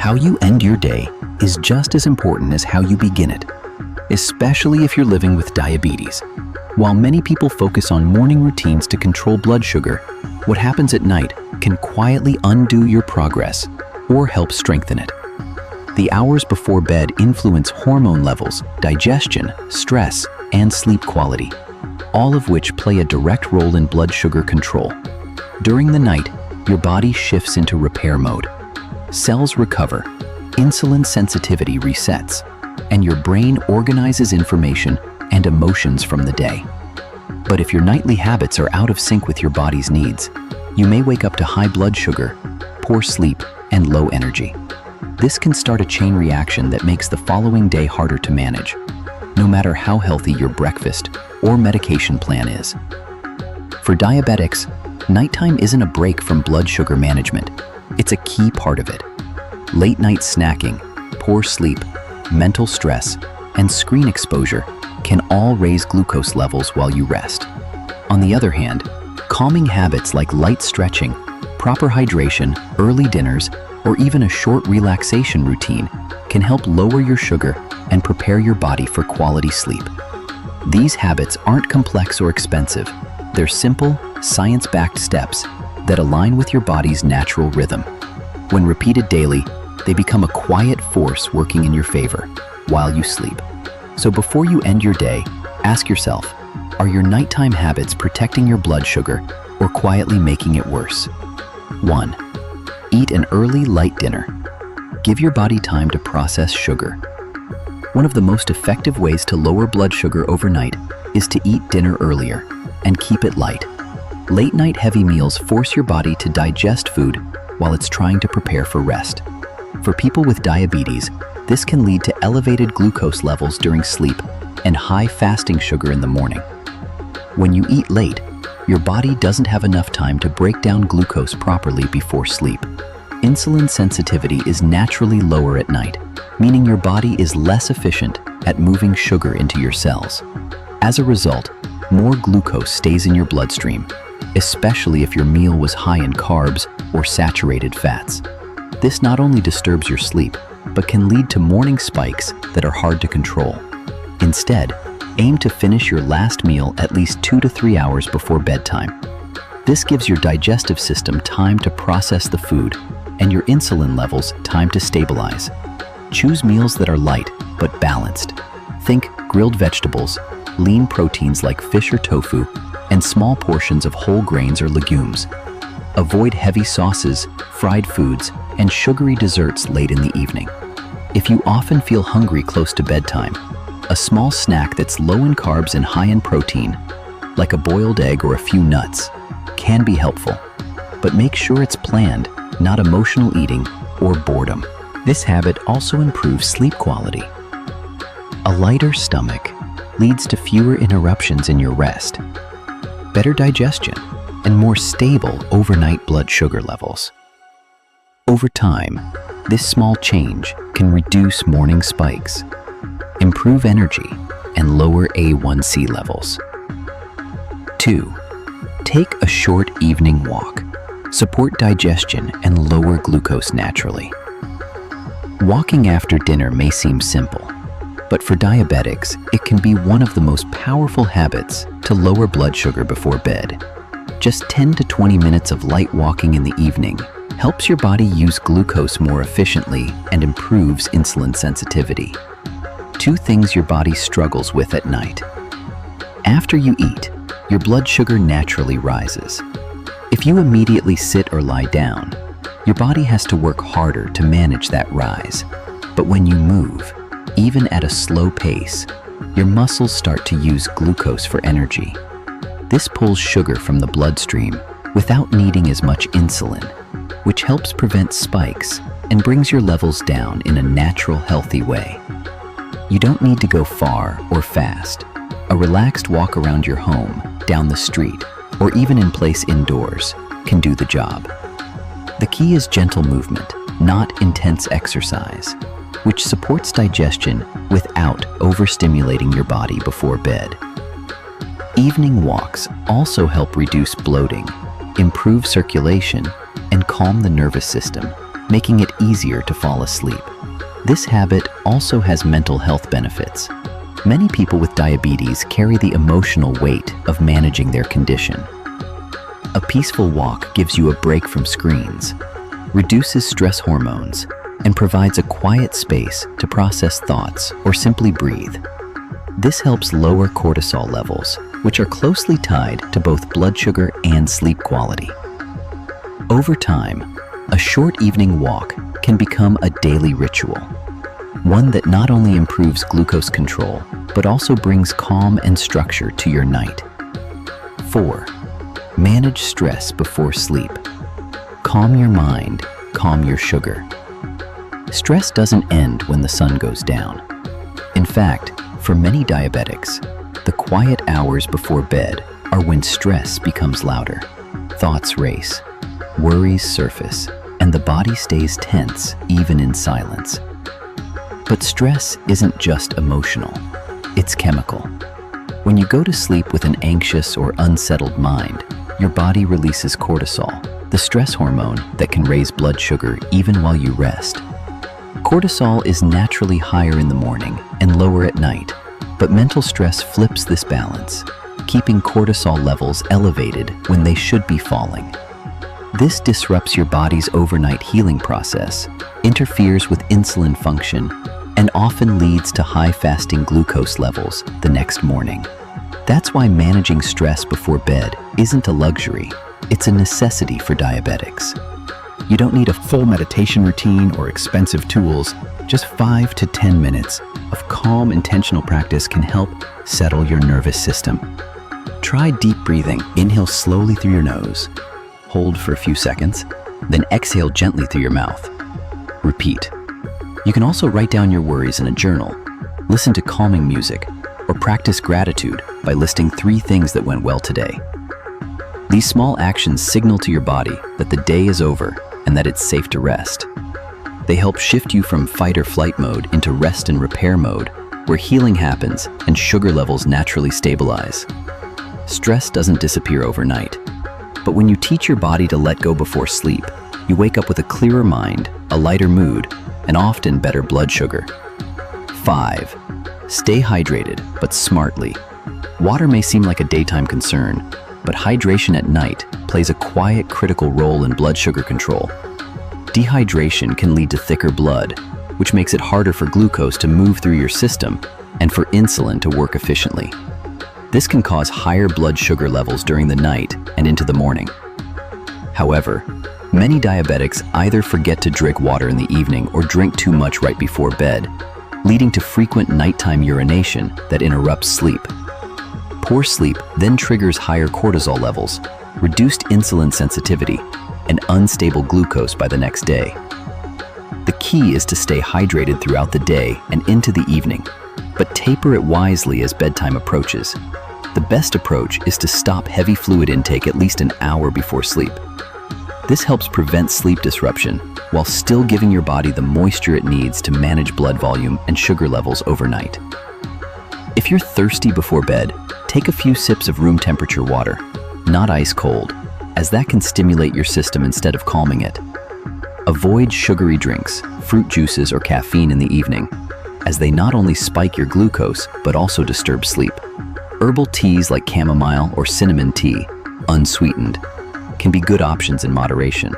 How you end your day is just as important as how you begin it, especially if you're living with diabetes. While many people focus on morning routines to control blood sugar, what happens at night can quietly undo your progress or help strengthen it. The hours before bed influence hormone levels, digestion, stress, and sleep quality, all of which play a direct role in blood sugar control. During the night, your body shifts into repair mode. Cells recover, insulin sensitivity resets, and your brain organizes information and emotions from the day. But if your nightly habits are out of sync with your body's needs, you may wake up to high blood sugar, poor sleep, and low energy. This can start a chain reaction that makes the following day harder to manage, no matter how healthy your breakfast or medication plan is. For diabetics, nighttime isn't a break from blood sugar management. It's a key part of it. Late night snacking, poor sleep, mental stress, and screen exposure can all raise glucose levels while you rest. On the other hand, calming habits like light stretching, proper hydration, early dinners, or even a short relaxation routine can help lower your sugar and prepare your body for quality sleep. These habits aren't complex or expensive. They're simple, science-backed steps that align with your body's natural rhythm. When repeated daily, they become a quiet force working in your favor while you sleep. So before you end your day, ask yourself, are your nighttime habits protecting your blood sugar or quietly making it worse? 1. Eat an early, light dinner. Give your body time to process sugar. One of the most effective ways to lower blood sugar overnight is to eat dinner earlier and keep it light. Late-night heavy meals force your body to digest food while it's trying to prepare for rest. For people with diabetes, this can lead to elevated glucose levels during sleep and high fasting sugar in the morning. When you eat late, your body doesn't have enough time to break down glucose properly before sleep. Insulin sensitivity is naturally lower at night, meaning your body is less efficient at moving sugar into your cells. As a result, more glucose stays in your bloodstream, especially if your meal was high in carbs or saturated fats. This not only disturbs your sleep, but can lead to morning spikes that are hard to control. Instead, aim to finish your last meal at least 2 to 3 hours before bedtime. This gives your digestive system time to process the food and your insulin levels time to stabilize. Choose meals that are light but balanced. Think grilled vegetables, lean proteins like fish or tofu, and small portions of whole grains or legumes. Avoid heavy sauces, fried foods, and sugary desserts late in the evening. If you often feel hungry close to bedtime, a small snack that's low in carbs and high in protein, like a boiled egg or a few nuts, can be helpful. But make sure it's planned, not emotional eating or boredom. This habit also improves sleep quality. A lighter stomach leads to fewer interruptions in your rest, better digestion, and more stable overnight blood sugar levels. Over time, this small change can reduce morning spikes, improve energy, and lower A1C levels. 2. Take a short evening walk. Support digestion and lower glucose naturally. Walking after dinner may seem simple, but for diabetics, it can be one of the most powerful habits to lower blood sugar before bed. Just 10 to 20 minutes of light walking in the evening helps your body use glucose more efficiently and improves insulin sensitivity. 2 things your body struggles with at night. After you eat, your blood sugar naturally rises. If you immediately sit or lie down, your body has to work harder to manage that rise. But when you move, even at a slow pace, your muscles start to use glucose for energy. This pulls sugar from the bloodstream without needing as much insulin, which helps prevent spikes and brings your levels down in a natural, healthy way. You don't need to go far or fast. A relaxed walk around your home, down the street, or even in place indoors can do the job. The key is gentle movement, not intense exercise, which supports digestion without overstimulating your body before bed. Evening walks also help reduce bloating, improve circulation, and calm the nervous system, making it easier to fall asleep. This habit also has mental health benefits. Many people with diabetes carry the emotional weight of managing their condition. A peaceful walk gives you a break from screens, reduces stress hormones, and provides a quiet space to process thoughts or simply breathe. This helps lower cortisol levels, which are closely tied to both blood sugar and sleep quality. Over time, a short evening walk can become a daily ritual, one that not only improves glucose control, but also brings calm and structure to your night. 4. Manage stress before sleep. Calm your mind, calm your sugar. Stress doesn't end when the sun goes down. In fact, for many diabetics, the quiet hours before bed are when stress becomes louder. Thoughts race, worries surface, and the body stays tense even in silence. But stress isn't just emotional, it's chemical. When you go to sleep with an anxious or unsettled mind, your body releases cortisol, the stress hormone that can raise blood sugar even while you rest. Cortisol is naturally higher in the morning and lower at night, but mental stress flips this balance, keeping cortisol levels elevated when they should be falling. This disrupts your body's overnight healing process, interferes with insulin function, and often leads to high fasting glucose levels the next morning. That's why managing stress before bed isn't a luxury, it's a necessity for diabetics. You don't need a full meditation routine or expensive tools. Just 5 to 10 minutes of calm, intentional practice can help settle your nervous system. Try deep breathing. Inhale slowly through your nose. Hold for a few seconds, then exhale gently through your mouth. Repeat. You can also write down your worries in a journal, listen to calming music, or practice gratitude by listing 3 things that went well today. These small actions signal to your body that the day is over and that it's safe to rest. They help shift you from fight or flight mode into rest and repair mode, where healing happens and sugar levels naturally stabilize. Stress doesn't disappear overnight, but when you teach your body to let go before sleep, you wake up with a clearer mind, a lighter mood, and often better blood sugar. 5. Stay hydrated, but smartly. Water may seem like a daytime concern, but hydration at night plays a quiet, critical role in blood sugar control. Dehydration can lead to thicker blood, which makes it harder for glucose to move through your system and for insulin to work efficiently. This can cause higher blood sugar levels during the night and into the morning. However, many diabetics either forget to drink water in the evening or drink too much right before bed, leading to frequent nighttime urination that interrupts sleep. Poor sleep then triggers higher cortisol levels, reduced insulin sensitivity, and unstable glucose by the next day. The key is to stay hydrated throughout the day and into the evening, but taper it wisely as bedtime approaches. The best approach is to stop heavy fluid intake at least an hour before sleep. This helps prevent sleep disruption while still giving your body the moisture it needs to manage blood volume and sugar levels overnight. If you're thirsty before bed, take a few sips of room temperature water, not ice cold, as that can stimulate your system instead of calming it. Avoid sugary drinks, fruit juices, or caffeine in the evening, as they not only spike your glucose, but also disturb sleep. Herbal teas like chamomile or cinnamon tea, unsweetened, can be good options in moderation.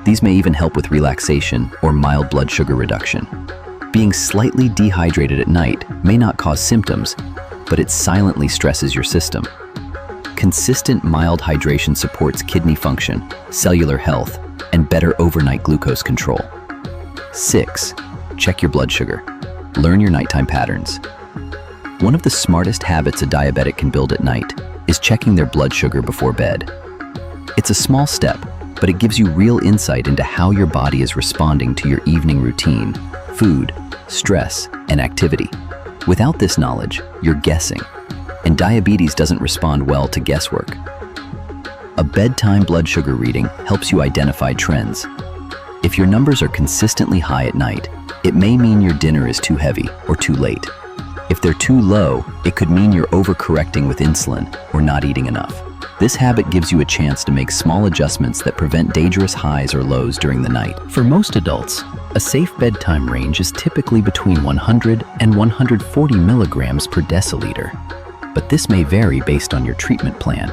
These may even help with relaxation or mild blood sugar reduction. Being slightly dehydrated at night may not cause symptoms, but it silently stresses your system. Consistent mild hydration supports kidney function, cellular health, and better overnight glucose control. 6. Check your blood sugar. Learn your nighttime patterns. One of the smartest habits a diabetic can build at night is checking their blood sugar before bed. It's a small step, but it gives you real insight into how your body is responding to your evening routine, food, stress, and activity. Without this knowledge, you're guessing, and diabetes doesn't respond well to guesswork. A bedtime blood sugar reading helps you identify trends. If your numbers are consistently high at night, it may mean your dinner is too heavy or too late. If they're too low, it could mean you're overcorrecting with insulin or not eating enough. This habit gives you a chance to make small adjustments that prevent dangerous highs or lows during the night. For most adults, a safe bedtime range is typically between 100 and 140 milligrams per deciliter, but this may vary based on your treatment plan.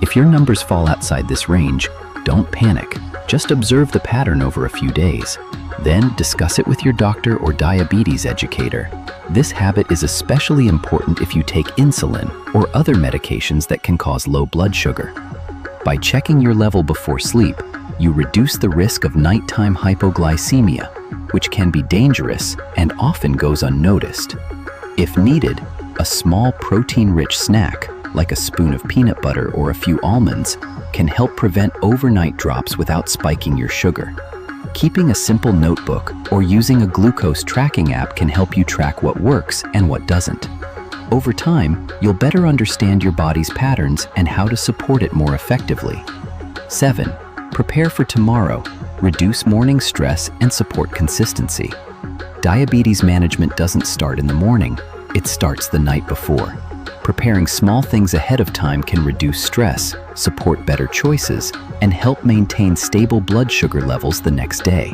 If your numbers fall outside this range, don't panic. Just observe the pattern over a few days. Then discuss it with your doctor or diabetes educator. This habit is especially important if you take insulin or other medications that can cause low blood sugar. By checking your level before sleep, you reduce the risk of nighttime hypoglycemia, which can be dangerous and often goes unnoticed. If needed, a small protein-rich snack, like a spoon of peanut butter or a few almonds, can help prevent overnight drops without spiking your sugar. Keeping a simple notebook or using a glucose tracking app can help you track what works and what doesn't. Over time, you'll better understand your body's patterns and how to support it more effectively. 7. Prepare for tomorrow. Reduce morning stress and support consistency. Diabetes management doesn't start in the morning, it starts the night before. Preparing small things ahead of time can reduce stress, support better choices, and help maintain stable blood sugar levels the next day.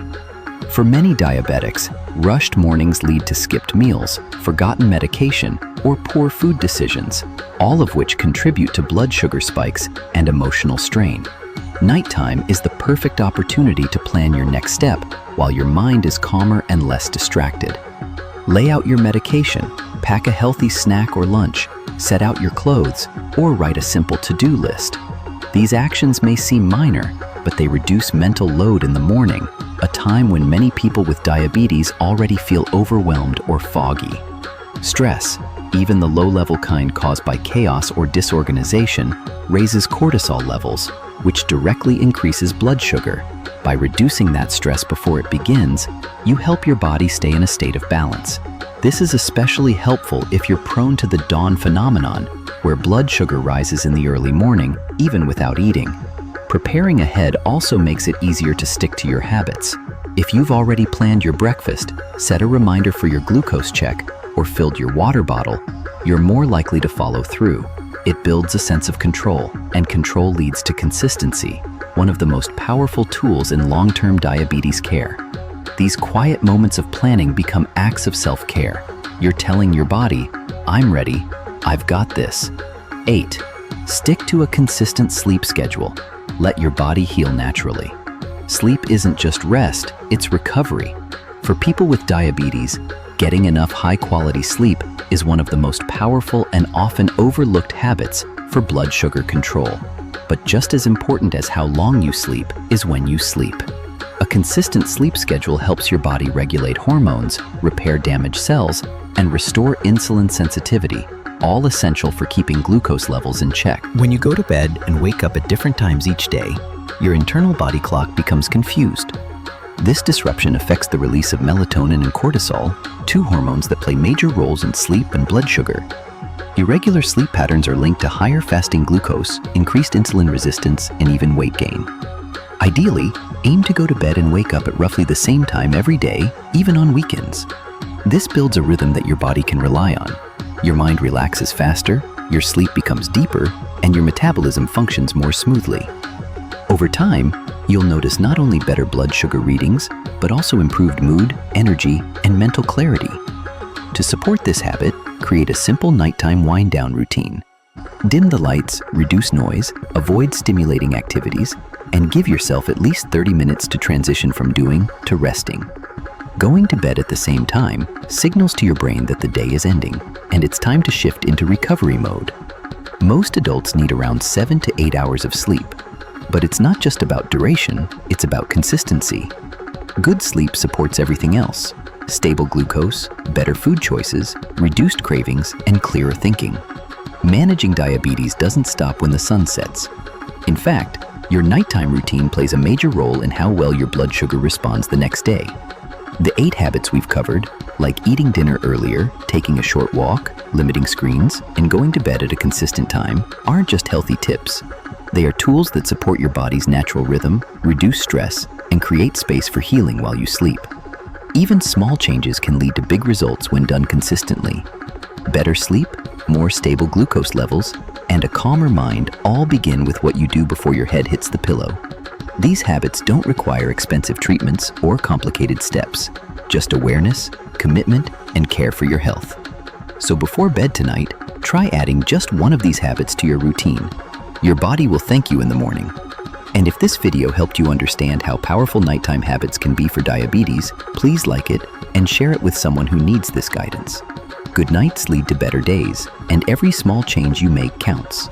For many diabetics, rushed mornings lead to skipped meals, forgotten medication, or poor food decisions, all of which contribute to blood sugar spikes and emotional strain. Nighttime is the perfect opportunity to plan your next step while your mind is calmer and less distracted. Lay out your medication, pack a healthy snack or lunch, set out your clothes, or write a simple to-do list. These actions may seem minor, but they reduce mental load in the morning, a time when many people with diabetes already feel overwhelmed or foggy. Stress, even the low-level kind caused by chaos or disorganization, raises cortisol levels, which directly increases blood sugar. By reducing that stress before it begins, you help your body stay in a state of balance. This is especially helpful if you're prone to the dawn phenomenon, where blood sugar rises in the early morning, even without eating. Preparing ahead also makes it easier to stick to your habits. If you've already planned your breakfast, set a reminder for your glucose check, or filled your water bottle, you're more likely to follow through. It builds a sense of control, and control leads to consistency, one of the most powerful tools in long-term diabetes care. These quiet moments of planning become acts of self-care. You're telling your body, I'm ready, I've got this. 8. Stick to a consistent sleep schedule. Let your body heal naturally. Sleep isn't just rest, it's recovery. For people with diabetes, getting enough high-quality sleep is one of the most powerful and often overlooked habits for blood sugar control. But just as important as how long you sleep is when you sleep. A consistent sleep schedule helps your body regulate hormones, repair damaged cells, and restore insulin sensitivity, all essential for keeping glucose levels in check. When you go to bed and wake up at different times each day, your internal body clock becomes confused. This disruption affects the release of melatonin and cortisol, two hormones that play major roles in sleep and blood sugar. Irregular sleep patterns are linked to higher fasting glucose, increased insulin resistance, and even weight gain. Ideally, aim to go to bed and wake up at roughly the same time every day, even on weekends. This builds a rhythm that your body can rely on. Your mind relaxes faster, your sleep becomes deeper, and your metabolism functions more smoothly. Over time, you'll notice not only better blood sugar readings, but also improved mood, energy, and mental clarity. To support this habit, create a simple nighttime wind-down routine. Dim the lights, reduce noise, avoid stimulating activities, and give yourself at least 30 minutes to transition from doing to resting. Going to bed at the same time signals to your brain that the day is ending, and it's time to shift into recovery mode. Most adults need around 7 to 8 hours of sleep, but it's not just about duration, it's about consistency. Good sleep supports everything else: stable glucose, better food choices, reduced cravings, and clearer thinking. Managing diabetes doesn't stop when the sun sets. In fact, your nighttime routine plays a major role in how well your blood sugar responds the next day. The 8 habits we've covered, like eating dinner earlier, taking a short walk, limiting screens, and going to bed at a consistent time, aren't just healthy tips. They are tools that support your body's natural rhythm, reduce stress, and create space for healing while you sleep. Even small changes can lead to big results when done consistently. Better sleep, more stable glucose levels, and a calmer mind all begin with what you do before your head hits the pillow. These habits don't require expensive treatments or complicated steps, just awareness, commitment, and care for your health. So before bed tonight, try adding just one of these habits to your routine. Your body will thank you in the morning. And if this video helped you understand how powerful nighttime habits can be for diabetes, please like it and share it with someone who needs this guidance. Good nights lead to better days, and every small change you make counts.